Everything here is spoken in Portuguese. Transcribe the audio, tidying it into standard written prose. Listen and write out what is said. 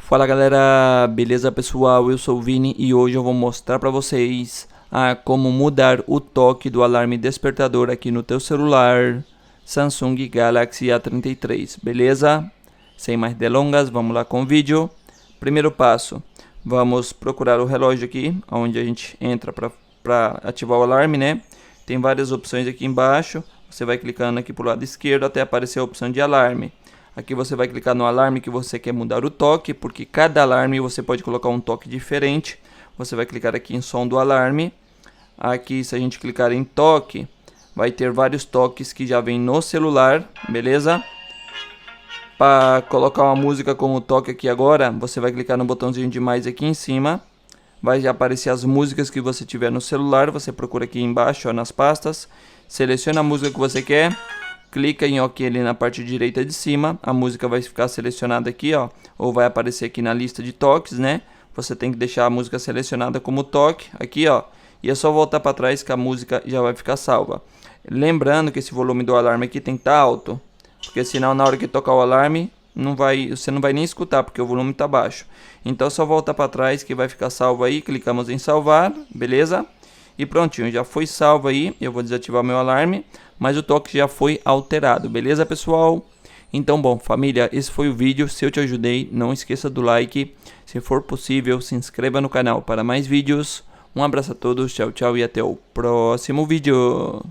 Fala galera, beleza pessoal? Eu sou o Vini e hoje eu vou mostrar pra vocês como mudar o toque do alarme despertador aqui no teu celular Samsung Galaxy A33, beleza? Sem mais delongas, vamos lá com o vídeo. Primeiro passo, vamos procurar o relógio aqui, onde a gente entra para ativar o alarme, né? Tem várias opções aqui embaixo, você vai clicando aqui pro lado esquerdo até aparecer a opção de alarme. Aqui você vai clicar no alarme que você quer mudar o toque, porque cada alarme você pode colocar um toque diferente. Você vai clicar aqui em som do alarme. Aqui, se a gente clicar em toque, vai ter vários toques que já vem no celular, beleza? Para colocar uma música como toque aqui agora, você vai clicar no botãozinho de mais aqui em cima. Vai aparecer as músicas que você tiver no celular. Você procura aqui embaixo, ó, nas pastas. Seleciona a música que você quer. Clica em OK ali na parte direita de cima, a música vai ficar selecionada aqui, ó, ou vai aparecer aqui na lista de toques, né? Você tem que deixar a música selecionada como toque, aqui, ó, e é só voltar para trás que a música já vai ficar salva. Lembrando que esse volume do alarme aqui tem que estar alto, porque senão na hora que tocar o alarme, você não vai nem escutar, porque o volume está baixo. Então é só voltar para trás que vai ficar salvo aí, clicamos em salvar, beleza? E prontinho, já foi salvo aí, eu vou desativar meu alarme, mas o toque já foi alterado, beleza pessoal? Então bom, família, esse foi o vídeo, se eu te ajudei, não esqueça do like, se for possível, se inscreva no canal para mais vídeos. Um abraço a todos, tchau, tchau e até o próximo vídeo.